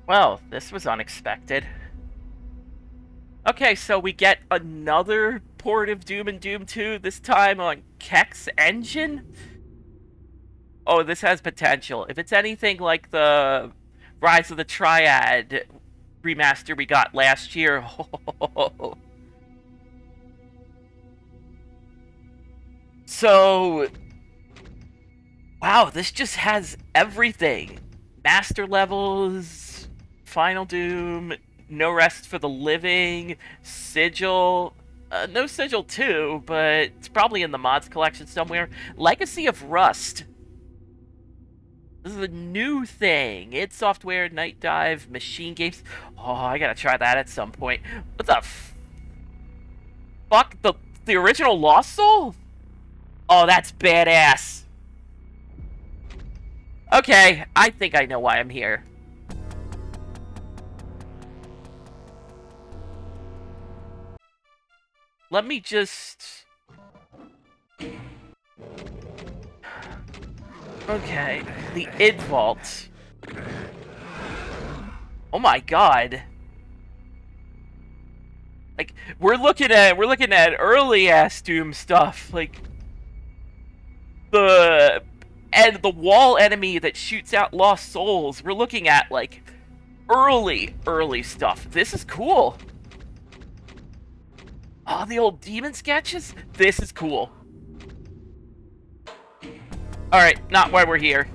Well, this was unexpected. Okay, so we get another port of Doom and Doom 2, this time on Keck's engine? Oh, this has potential. If it's anything like the Rise of the Triad remaster we got last year. So, wow, this just has everything. Master levels, Final Doom, No Rest for the Living, Sigil. No Sigil 2, but it's probably in the mods collection somewhere. Legacy of Rust. This is a new thing. Id Software, Night Dive, Machine Games. Oh, I gotta try that at some point. What the fuck? The original Lost Soul? Oh, that's badass. Okay, I think I know why I'm here. Let me just... Okay, the id vault. Oh my god. Like, we're looking at early ass Doom stuff, like the wall enemy that shoots out lost souls. We're looking at like early stuff. This is cool. Oh, the old demon sketches? This is cool. Alright, not why we're here.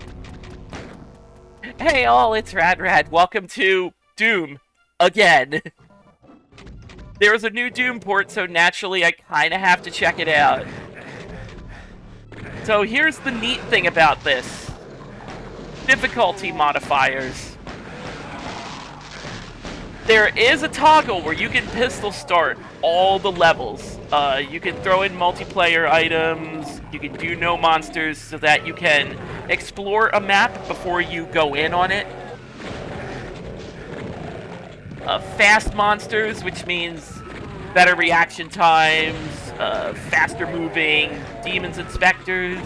Hey all, it's Rad. Welcome to Doom. Again. There's a new Doom port, so naturally I kinda have to check it out. So here's the neat thing about this. Difficulty modifiers. There is a toggle where you can pistol start all the levels. You can throw in multiplayer items, you can do no monsters so that you can explore a map before you go in on it. Fast monsters, which means better reaction times, faster moving, demons and specters.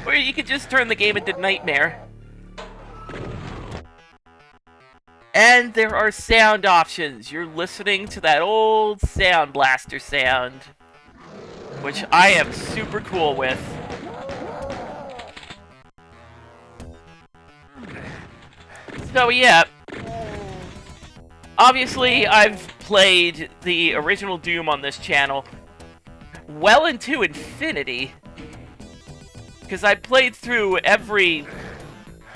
Or you could just turn the game into Nightmare. And there are sound options. You're listening to that old Sound Blaster sound, which I am super cool with. So yeah, obviously I've played the original Doom on this channel well into infinity, because I played through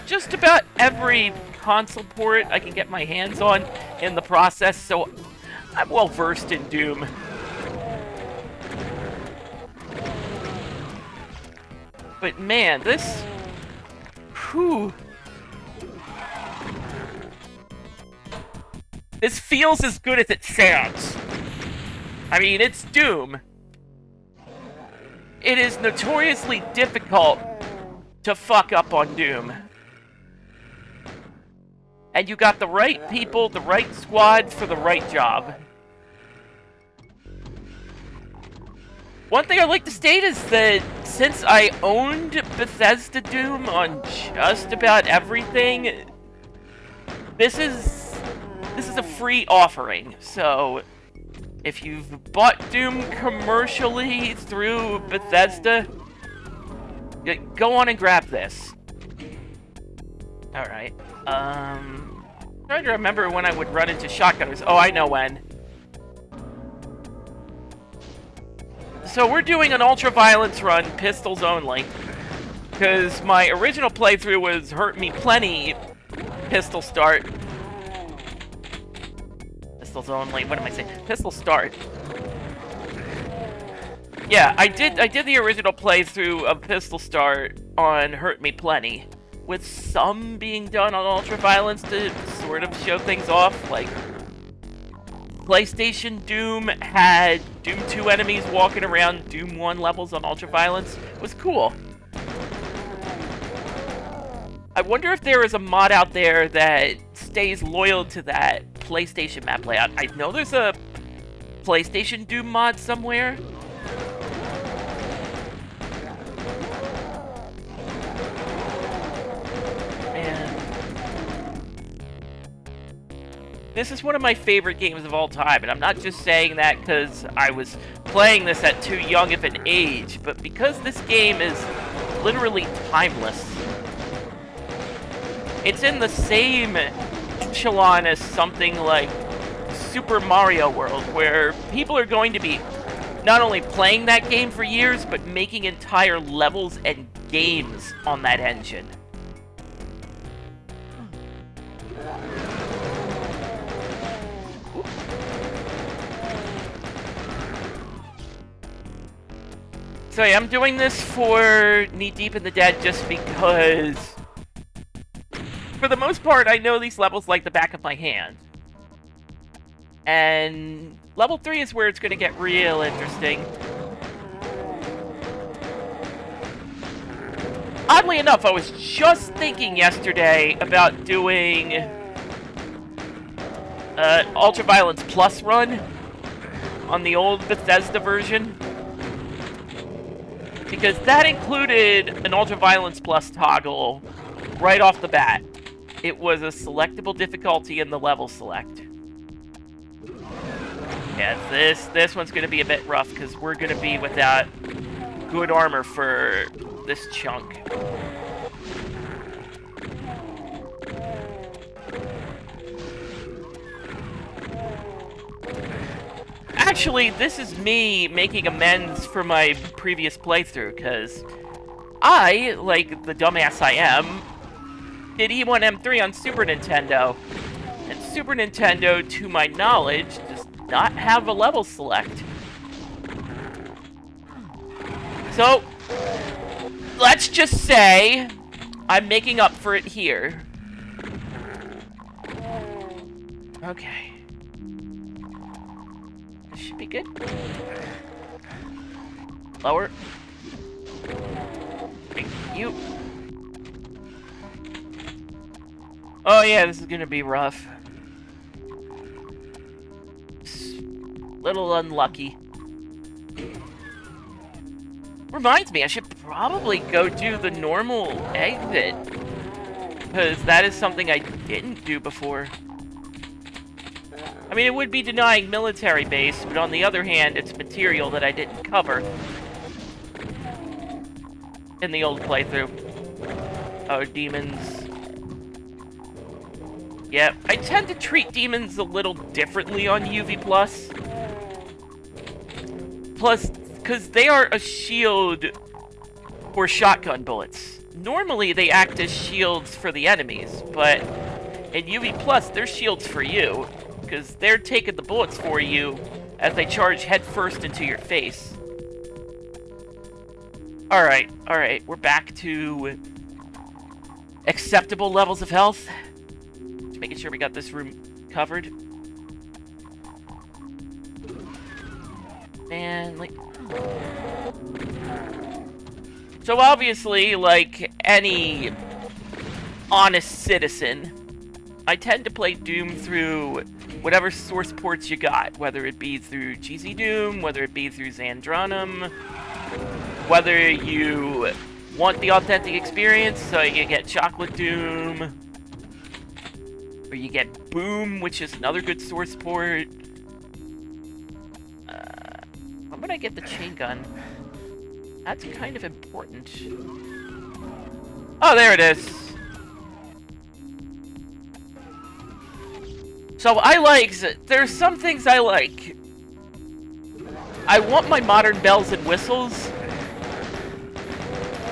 just about every console port I can get my hands on in the process, so I'm well versed in Doom. But man, this... Whew. This feels as good as it sounds. I mean, it's Doom. It is notoriously difficult to fuck up on Doom. And you got the right people, the right squad for the right job. One thing I'd like to state is that since I owned Bethesda Doom on just about everything, this is a free offering. So if you've bought Doom commercially through Bethesda, go on and grab this. Alright. Trying to remember when I would run into shotgunners. Oh, I know when. So we're doing an ultra-violence run, pistols only. Because my original playthrough was Hurt Me Plenty pistol start. Pistols only, what am I saying? Pistol start. Yeah, I did the original playthrough of Pistol Start on Hurt Me Plenty, with some being done on ultra-violence to sort of show things off. Like, PlayStation Doom had Doom 2 enemies walking around Doom 1 levels on ultra-violence. It was cool. I wonder if there is a mod out there that stays loyal to that PlayStation map layout. I know there's a PlayStation Doom mod somewhere. this is one of my favorite games of all time, and I'm not just saying that because I was playing this at too young of an age, but because this game is literally timeless. It's in the same echelon as something like Super Mario World, where people are going to be not only playing that game for years, but making entire levels and games on that engine. So yeah, I'm doing this for Knee Deep in the Dead just because, for the most part, I know these levels like the back of my hand. And level 3 is where it's going to get real interesting. Oddly enough, I was just thinking yesterday about doing Ultraviolence Plus run on the old Bethesda version, because that included an Ultraviolence Plus toggle right off the bat. It was a selectable difficulty in the level select. Yeah, this one's going to be a bit rough because we're going to be without good armor for this chunk. Actually, this is me making amends for my previous playthrough, because I, like the dumbass I am, did E1M3 on Super Nintendo. And Super Nintendo, to my knowledge, does not have a level select. So, let's just say I'm making up for it here. Okay. This should be good. Lower. Thank you. Oh yeah, this is gonna be rough. Little unlucky. Reminds me, I should probably go do the normal exit, because that is something I didn't do before. I mean, it would be denying military base, but on the other hand, it's material that I didn't cover in the old playthrough. Oh, demons. Yeah, I tend to treat demons a little differently on UV+. Plus, because they are a shield for shotgun bullets. Normally, they act as shields for the enemies, but in UV+, they're shields for you, because they're taking the bullets for you as they charge headfirst into your face. Alright, we're back to acceptable levels of health. Just making sure we got this room covered. And, like... So obviously, like any honest citizen, I tend to play Doom through whatever source ports you got, whether it be through GZ Doom, whether it be through Xandronum, whether you want the authentic experience, so you get Chocolate Doom, or you get Boom, which is another good source port. When would I get the chain gun? That's kind of important. Oh, there it is. So there's some things I like. I want my modern bells and whistles.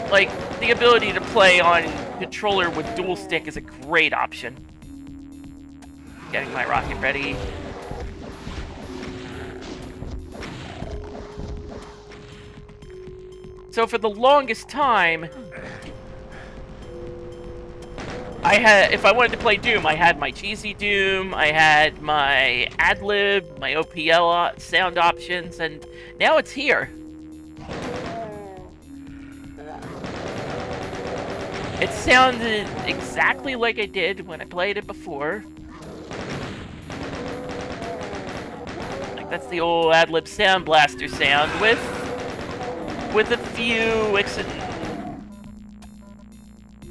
Like, the ability to play on controller with dual stick is a great option. Getting my rocket ready. So for the longest time, if I wanted to play Doom, I had my cheesy Doom, I had my ad-lib, my OPL sound options, and now it's here. It sounded exactly like I did when I played it before. Like, that's the old ad-lib Sound Blaster sound with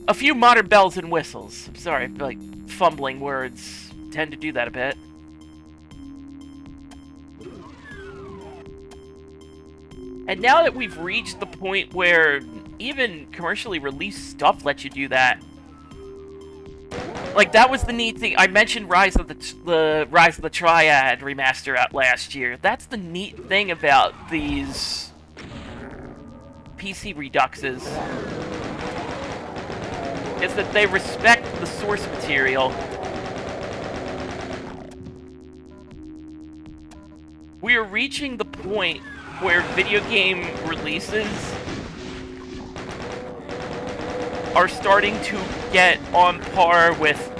a few modern bells and whistles. I'm sorry, like fumbling words. tend to do that a bit. And now that we've reached the point where even commercially released stuff lets you do that, like, that was the neat thing. I mentioned Rise of the Rise of the Triad remaster out last year. That's the neat thing about these PC reduxes, is that they respect the source material. We are reaching the point where video game releases are starting to get on par with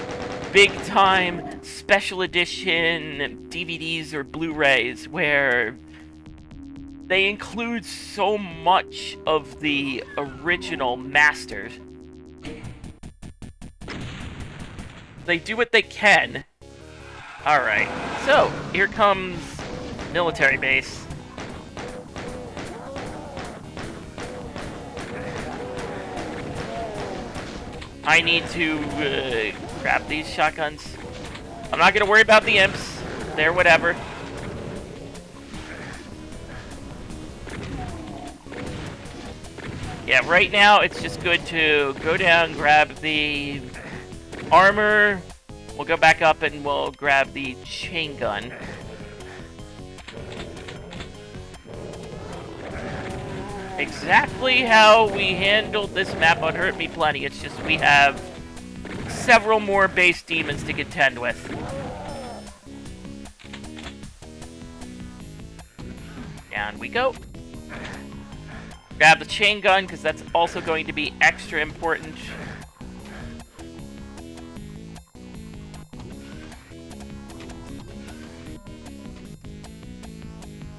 big-time special edition DVDs or Blu-rays, where they include so much of the original masters. They do what they can. Alright, so here comes military base. I need to grab these shotguns. I'm not gonna worry about the imps. They're whatever. Yeah, right now it's just good to go down, grab the armor. We'll go back up and we'll grab the chain gun. Exactly how we handled this map on Hurt Me Plenty. It's just we have several more base demons to contend with. Down we go. Grab the chain gun, because that's also going to be extra important.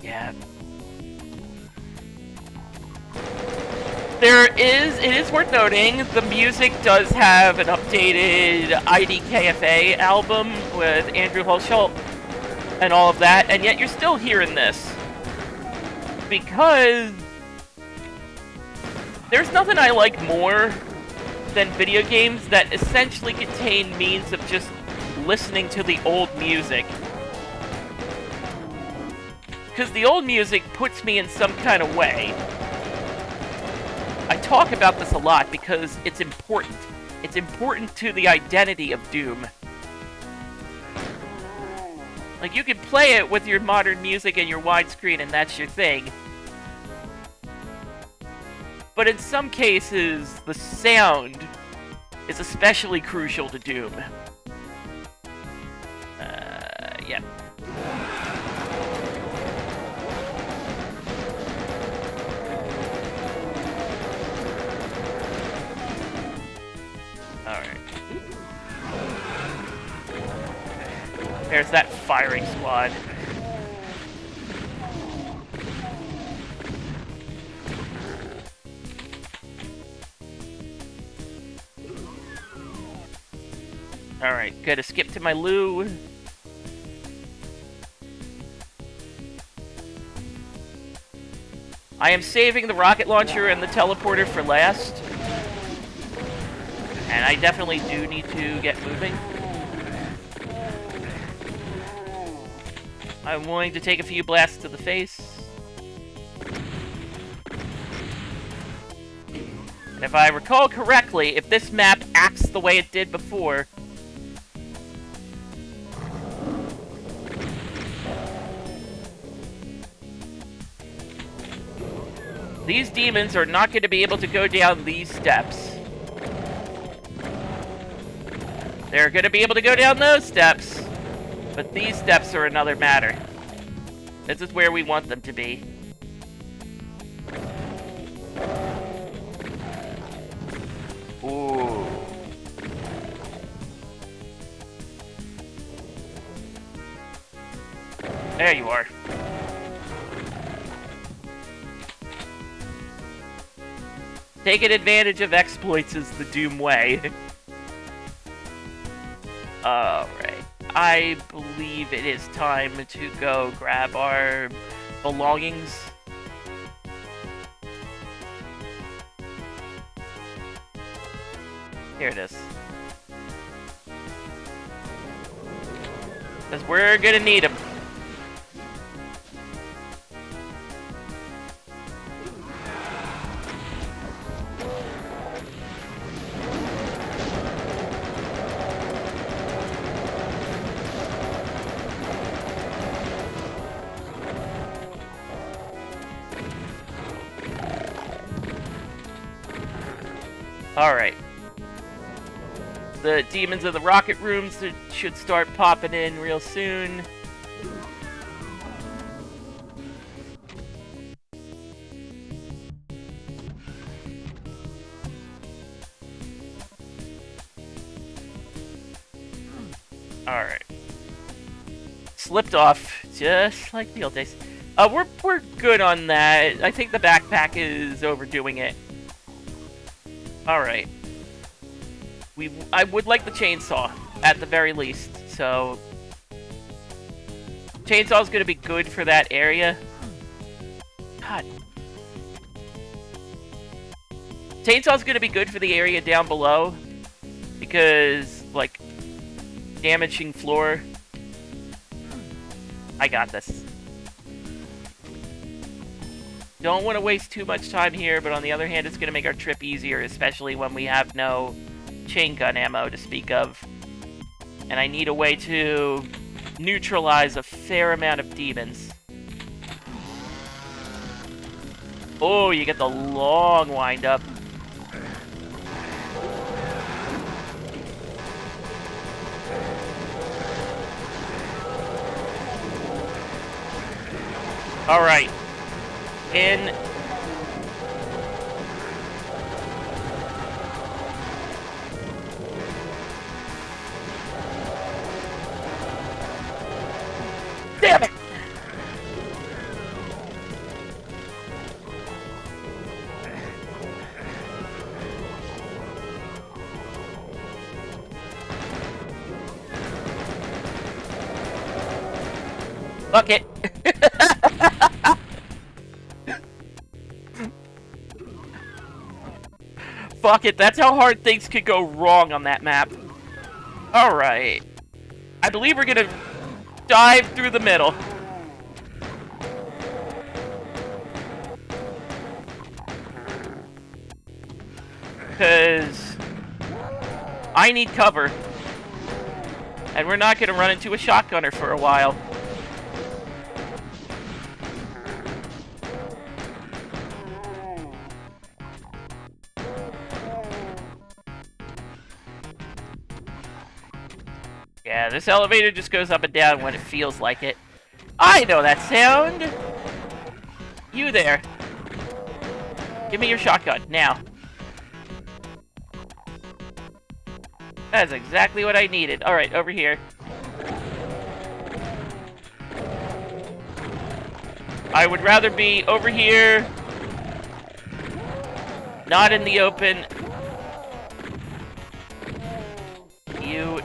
Yeah. It is worth noting, the music does have an updated IDKFA album with Andrew Hulshult and all of that, and yet you're still hearing this. Because there's nothing I like more than video games that essentially contain means of just listening to the old music. Because the old music puts me in some kind of way. I talk about this a lot because it's important. It's important to the identity of Doom. Like, you can play it with your modern music and your widescreen and that's your thing. But in some cases, the sound is especially crucial to Doom. Yeah. Alright. There's that firing squad. Alright, gotta skip to my loo. I am saving the rocket launcher and the teleporter for last. And I definitely do need to get moving. I'm willing to take a few blasts to the face. And if I recall correctly, if this map acts the way it did before, these demons are not going to be able to go down these steps. They're going to be able to go down those steps, but these steps are another matter. This is where we want them to be. Ooh. There you are. Taking advantage of exploits is the Doom way. Alright. I believe it is time to go grab our belongings. Here it is. Because we're gonna need them. Alright. The demons of the rocket rooms should start popping in real soon. Alright. Slipped off, just like the old days. We're good on that. I think the backpack is overdoing it. Alright. I would like the chainsaw, at the very least, so... Chainsaw's gonna be good for that area. God. Chainsaw's gonna be good for the area down below, because, like, damaging floor. I got this. Don't want to waste too much time here, but on the other hand, it's going to make our trip easier, especially when we have no chain gun ammo to speak of. And I need a way to neutralize a fair amount of demons. Oh, you get the long wind-up. Alright. In. Damn it! Fuck it. Fuck it, that's how hard things could go wrong on that map. Alright. I believe we're gonna dive through the middle. Because I need cover. And we're not gonna run into a shotgunner for a while. Yeah, this elevator just goes up and down when it feels like it. I know that sound! You there. Give me your shotgun, now. That's exactly what I needed. Alright, over here. I would rather be over here. Not in the open. You...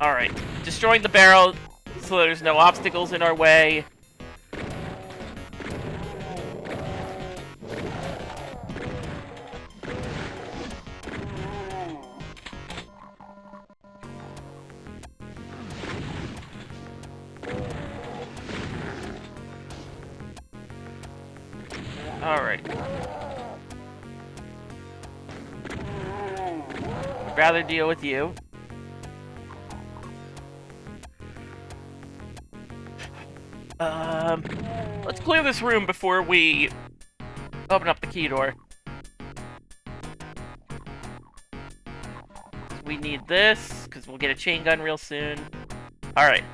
Alright, destroying the barrel so there's no obstacles in our way. Alright. I'd rather deal with you. Let's clear this room before we open up the key door. We need this, because we'll get a chain gun real soon. Alright.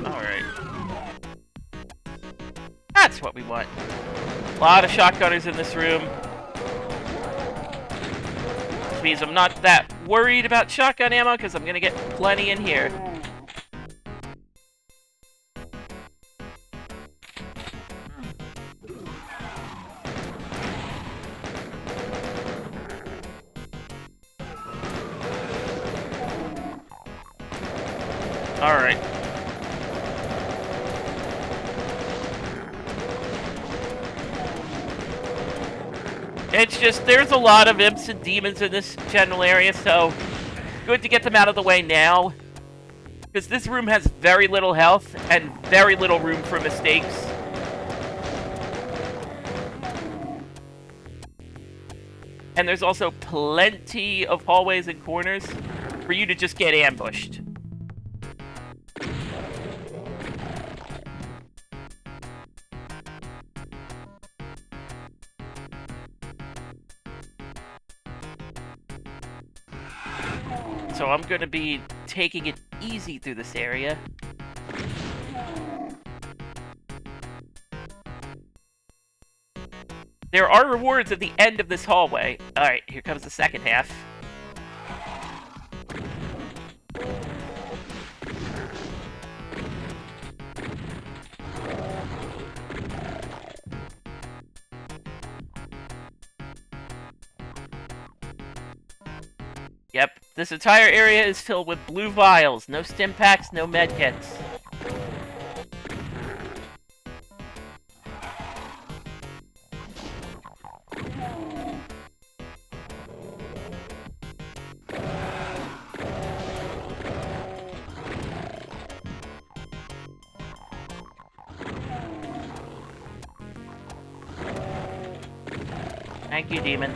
Alright. That's what we want. A lot of shotgunners in this room. Which means I'm not that worried about shotgun ammo, because I'm gonna get plenty in here. Alright. It's just, there's a lot of imps and demons in this general area, so good to get them out of the way now. Because this room has very little health and very little room for mistakes. And there's also plenty of hallways and corners for you to just get ambushed. So I'm going to be taking it easy through this area. There are rewards at the end of this hallway. Alright, here comes the second half. Yep, this entire area is filled with blue vials. No stim packs, no medkits. Thank you, demon.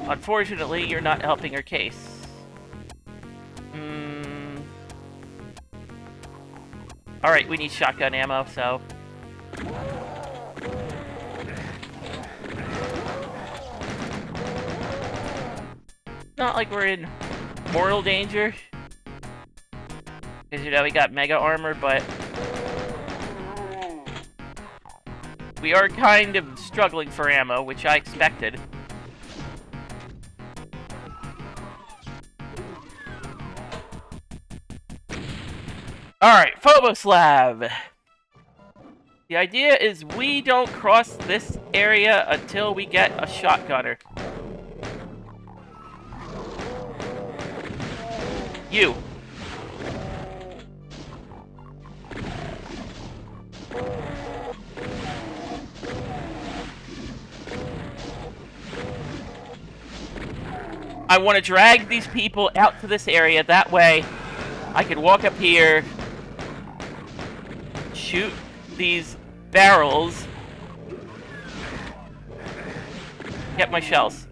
Unfortunately, you're not helping her case. Alright, we need shotgun ammo, so... Not like we're in mortal danger. Because, you know, we got mega armor, but... we are kind of struggling for ammo, which I expected. Alright, Phobos Lab! The idea is we don't cross this area until we get a shotgunner. You! I want to drag these people out to this area, that way I can walk up here, shoot these barrels, get my shells.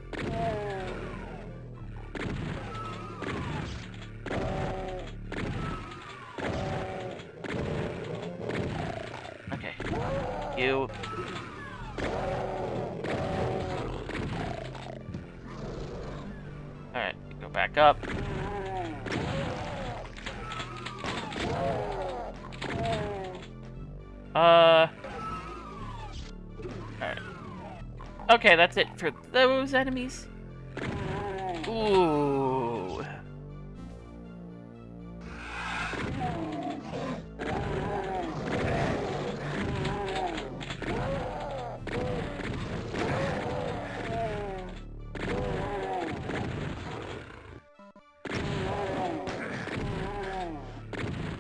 Okay. You. Alright, go back up. Alright. Okay, that's it for those enemies. Ooh.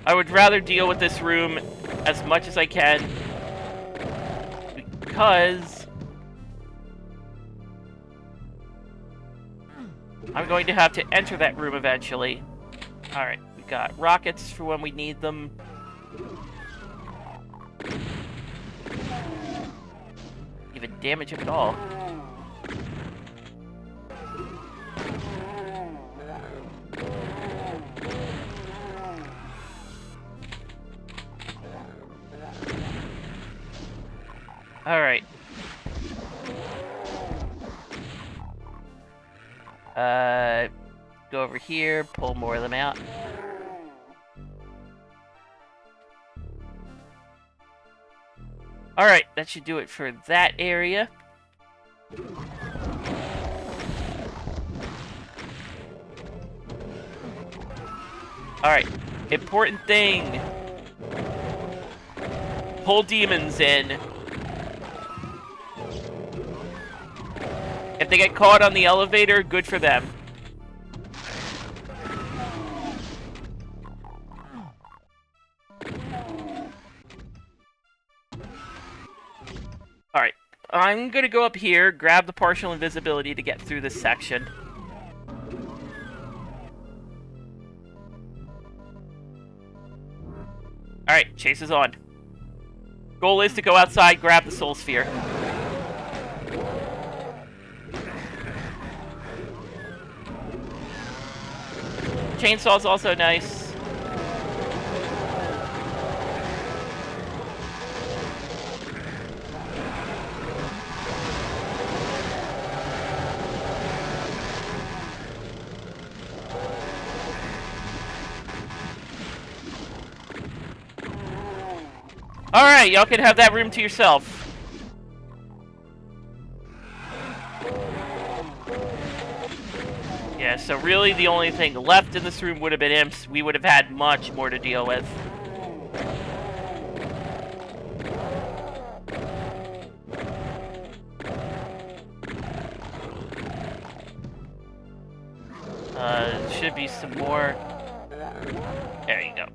I would rather deal with this room as much as I can, because I'm going to have to enter that room eventually. Alright, we got rockets for when we need them. Even damage them at all. Alright. Go over here, pull more of them out. Alright, that should do it for that area. Alright, important thing. Pull demons in. If they get caught on the elevator, good for them. I'm gonna go up here, grab the partial invisibility to get through this section. Alright, chase is on. Goal is to go outside, grab the soul sphere. Chainsaw's also nice. Alright, y'all can have that room to yourself. Yeah, so really the only thing left in this room would have been imps. We would have had much more to deal with. Should be some more. There you go.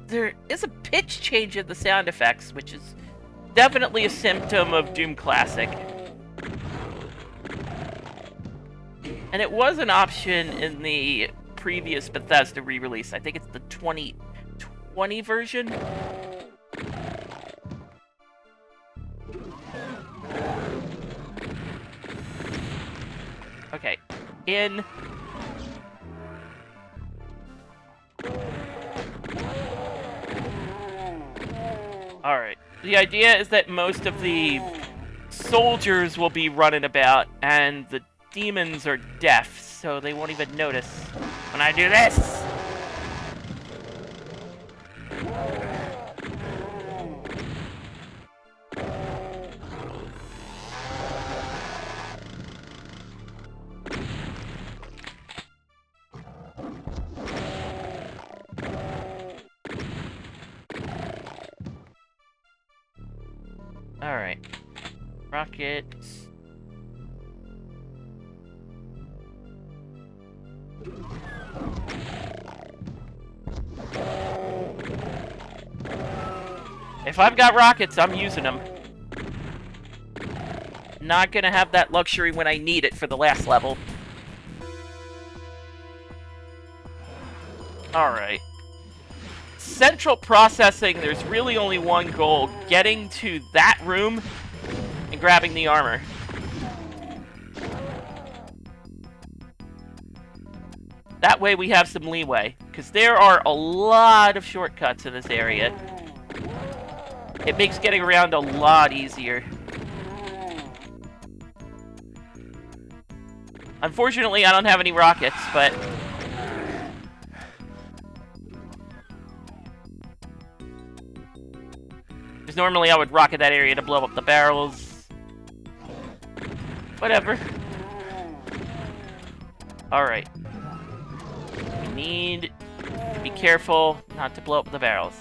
There is a pitch change in the sound effects, which is definitely a symptom of Doom Classic. And it was an option in the previous Bethesda re-release. I think it's the 2020 version. Okay, in... Alright, the idea is that most of the soldiers will be running about, and the demons are deaf, so they won't even notice when I do this! Alright. Rockets. If I've got rockets, I'm using them. Not gonna have that luxury when I need it for the last level. Alright. Central processing, there's really only one goal: getting to that room and grabbing the armor. That way we have some leeway, because there are a lot of shortcuts in this area. It makes getting around a lot easier. Unfortunately, I don't have any rockets, but... because normally I would rocket that area to blow up the barrels. Whatever. Alright. We need to be careful not to blow up the barrels.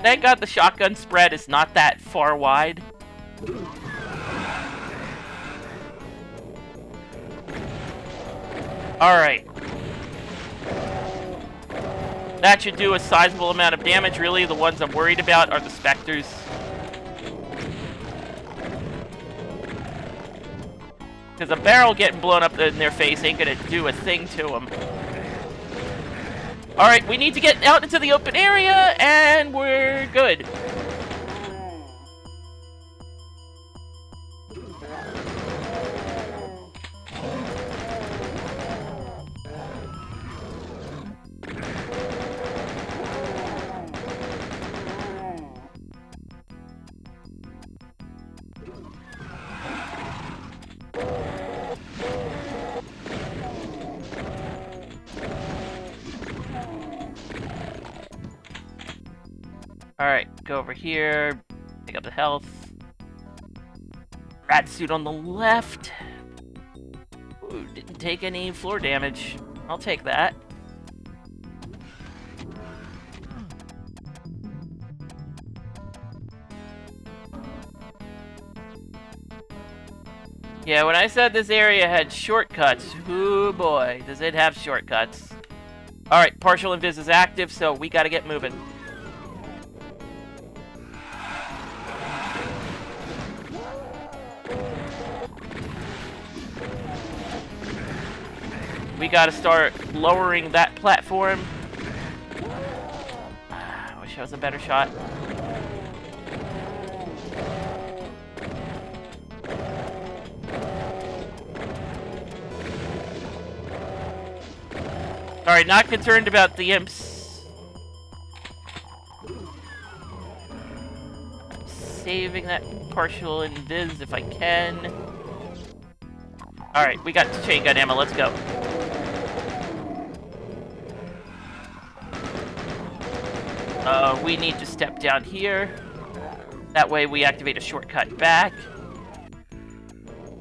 Thank God the shotgun spread is not that far wide. Alright. That should do a sizable amount of damage. Really, the ones I'm worried about are the specters. Because a barrel getting blown up in their face ain't gonna do a thing to them. Alright, we need to get out into the open area, and we're good. Alright, go over here. Pick up the health. Rat suit on the left. Ooh, didn't take any floor damage. I'll take that. Yeah, when I said this area had shortcuts, ooh boy, does it have shortcuts. Alright, partial invis is active, so we gotta get moving. We gotta start lowering that platform. I wish I was a better shot. Alright, not concerned about the imps. I'm saving that partial invis if I can. Alright, we got chain gun ammo, let's go. We need to step down here. That way we activate a shortcut back.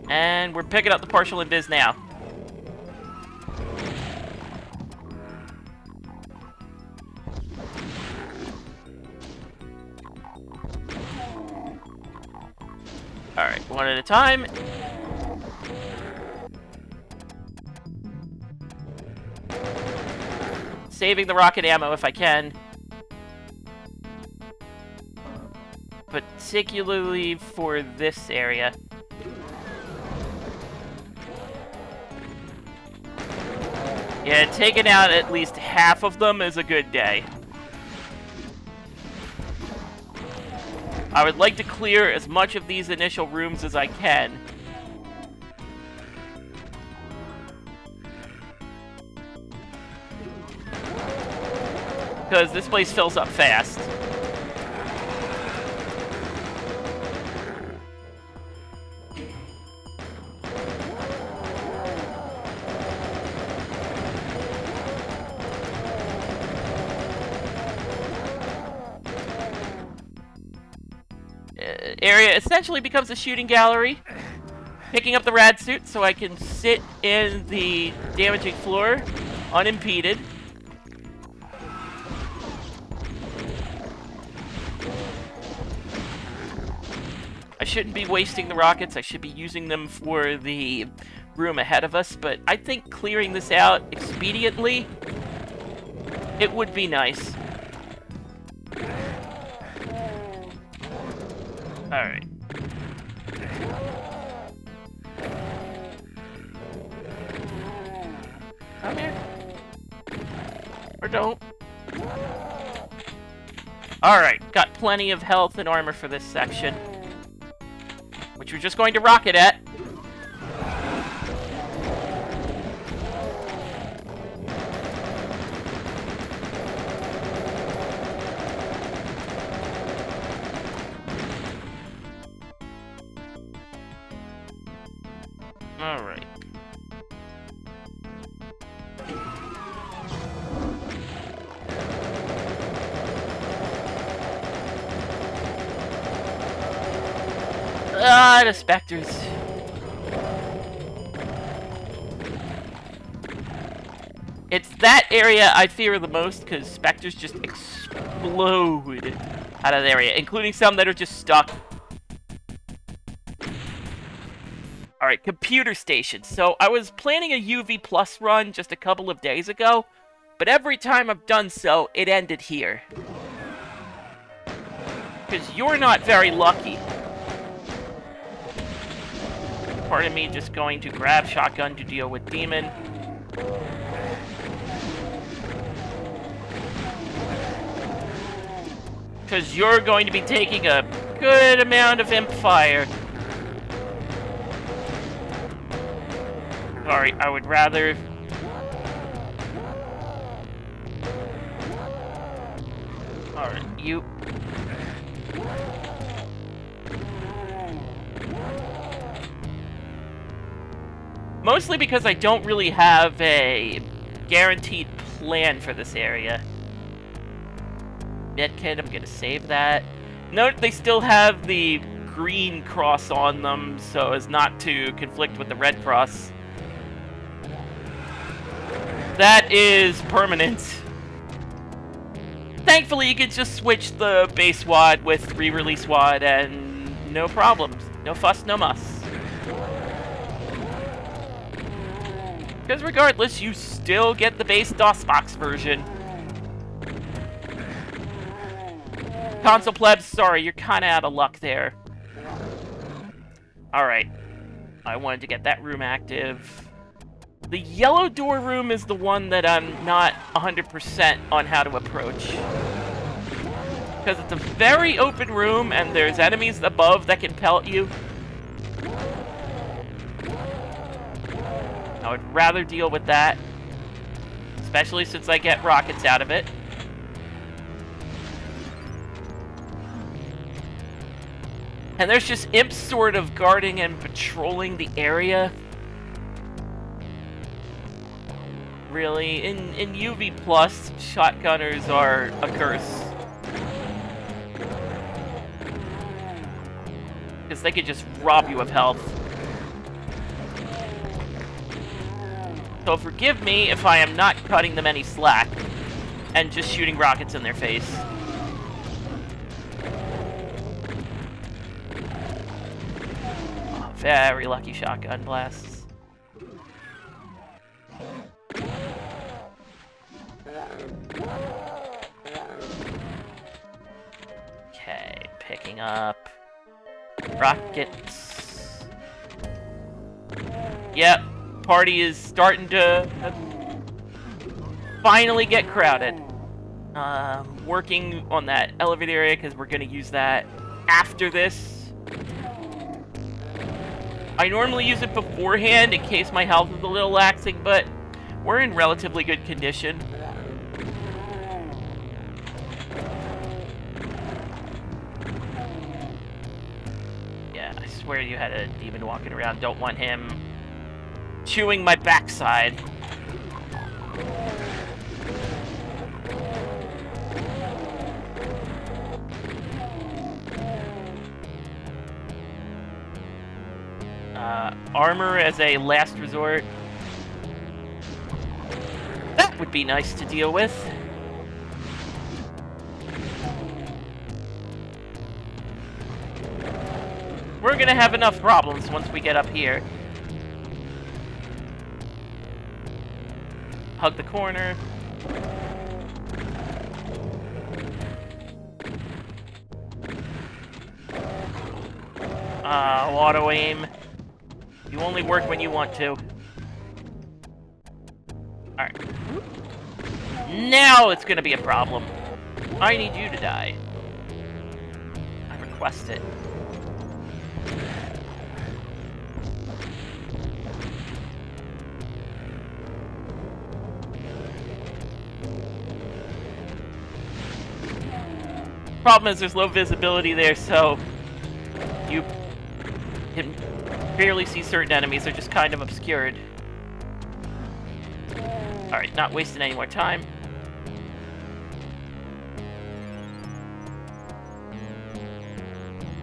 And we're picking up the partial invis now. Alright, one at a time. Saving the rocket ammo if I can. Particularly for this area. Yeah, taking out at least half of them is a good day. I would like to clear as much of these initial rooms as I can. Because this place fills up fast. Area essentially becomes a shooting gallery. Picking up the rad suit so I can sit in the damaging floor unimpeded. I shouldn't be wasting the rockets. I should be using them for the room ahead of us, but I think clearing this out expediently, it would be nice. Alright. Come here. Or don't. Alright, got plenty of health and armor for this section. Which we're just going to rocket at. Alright. The specters. It's that area I fear the most, because specters just explode out of the area, including some that are just stuck. Alright, computer station. So I was planning a UV Plus run just a couple of days ago, but every time I've done so, it ended here. Because you're not very lucky. Part of me just going to grab shotgun to deal with demon. Because you're going to be taking a good amount of imp fire. Sorry, I would rather... Alright, you... Mostly because I don't really have a guaranteed plan for this area. medkit. I'm gonna save that. Note they still have the green cross on them so as not to conflict with the red cross. That is permanent. Thankfully, you can just switch the base WAD with re-release WAD and no problems. No fuss, no muss. Because regardless, you still get the base DOSBox version. Console plebs, sorry, you're kind of out of luck there. Alright. I wanted to get that room active. The yellow door room is the one that I'm not 100% on how to approach. Because it's a very open room and there's enemies above that can pelt you. I would rather deal with that. Especially since I get rockets out of it. And there's just imps sort of guarding and patrolling the area. Really, in UV+, shotgunners are a curse. Because they could just rob you of health. So forgive me if I am not cutting them any slack and just shooting rockets in their face. Oh, very lucky shotgun blasts. Okay, picking up rockets. Yep, party is starting to finally get crowded. Working on that elevator area because we're going to use that after this. I normally use it beforehand in case my health is a little laxing, but we're in relatively good condition. Yeah, I swear you had a demon walking around. Don't want him chewing my backside. Armor as a last resort. That would be nice to deal with. We're gonna have enough problems once we get up here. Hug the corner. Auto aim. You only work when you want to. Alright. Now it's gonna be a problem. I need you to die. I request it. Problem is there's low visibility there, so you can barely see certain enemies. They're just kind of obscured. Alright, not wasting any more time.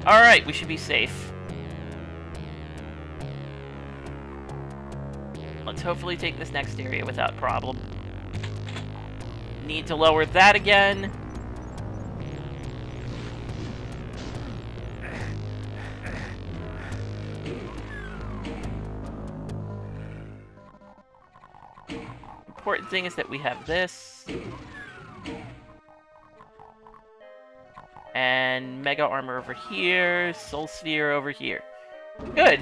Alright, we should be safe. Let's hopefully take this next area without problem. Need to lower that again. Important thing is that we have this. And Mega Armor over here, Soul Sphere over here. Good.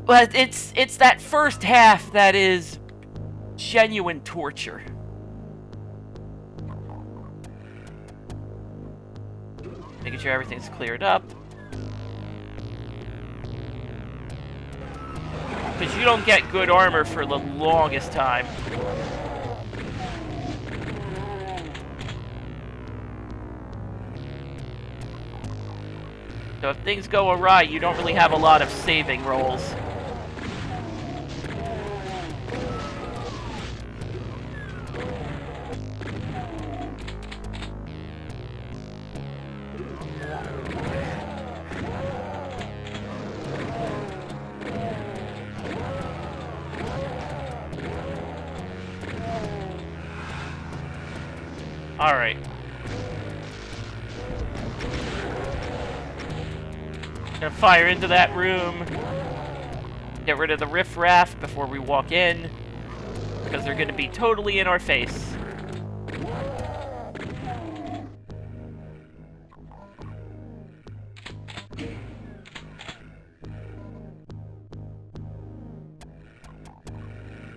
But it's that first half that is genuine torture. Making sure everything's cleared up. Because you don't get good armor for the longest time. So if things go awry, you don't really have a lot of saving rolls. Alright. Gonna fire into that room. Get rid of the riffraff before we walk in. Because they're gonna be totally in our face.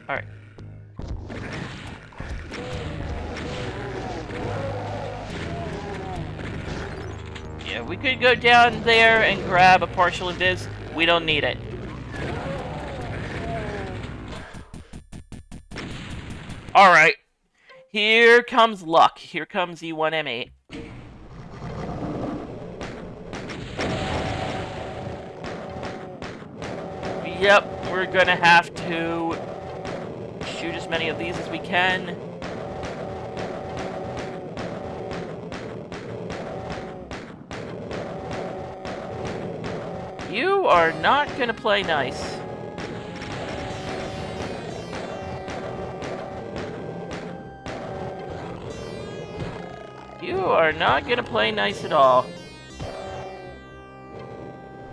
Alright. Yeah, we could go down there and grab a partial invis. We don't need it. Alright. Here comes luck. Here comes E1M8. Yep, we're gonna have to shoot as many of these as we can. You are not gonna play nice. You are not gonna play nice at all.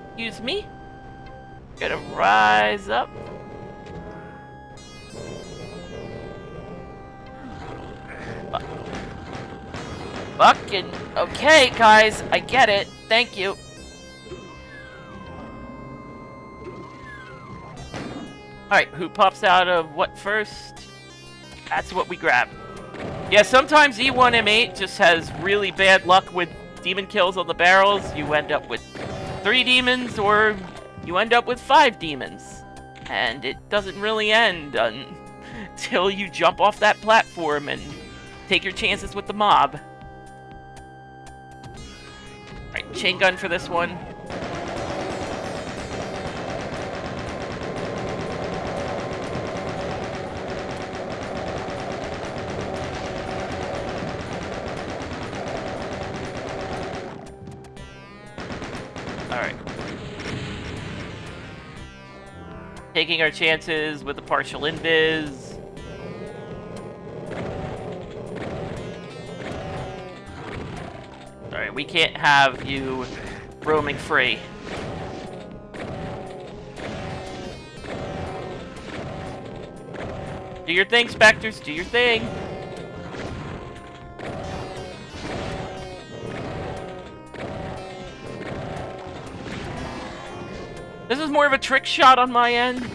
Excuse me? Gonna rise up. Fucking okay, guys. I get it. Thank you. Alright, who pops out of what first? That's what we grab. Yeah, sometimes E1M8 just has really bad luck with demon kills on the barrels. You end up with 3 demons, or you end up with 5 demons. And it doesn't really end until you jump off that platform and take your chances with the mob. Alright, chain gun for this one. Alright. Taking our chances with the partial invis. Alright, we can't have you roaming free. Do your thing, Spectres, do your thing. This is more of a trick shot on my end.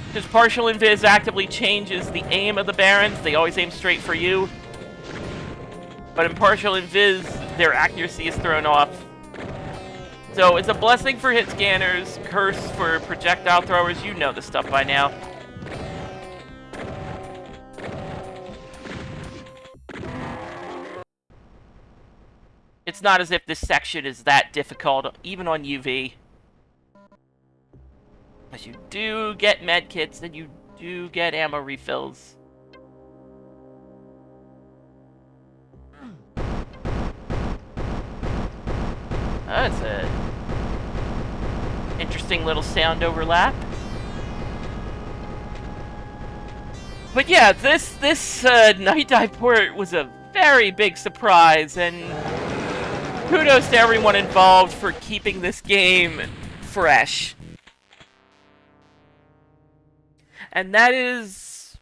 Because partial invis actively changes the aim of the barons. They always aim straight for you. But in partial invis, their accuracy is thrown off. So it's a blessing for hit scanners, curse for projectile throwers. You know this stuff by now. It's not as if this section is that difficult, even on UV. Because you do get medkits and you do get ammo refills. That's a interesting little sound overlap. But yeah, this night dive port was a very big surprise, and kudos to everyone involved for keeping this game fresh. And that is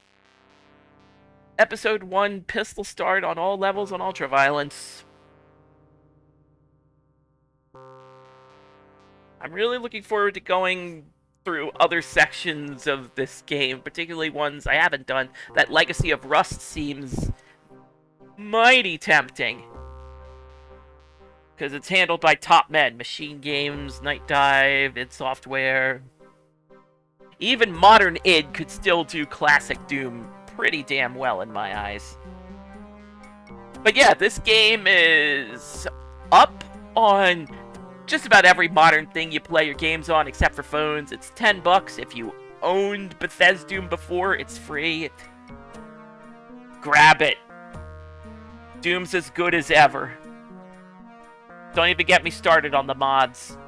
Episode 1, Pistol Start on all levels on Ultraviolence. I'm really looking forward to going through other sections of this game, particularly ones I haven't done. That Legacy of Rust seems mighty tempting. Because it's handled by top men. Machine Games, Night Dive, id Software. Even modern id could still do classic Doom pretty damn well in my eyes. But yeah, this game is up on just about every modern thing you play your games on, except for phones. It's $10. If you owned Bethesda Doom before, it's free. Grab it. Doom's as good as ever. Don't even get me started on the mods.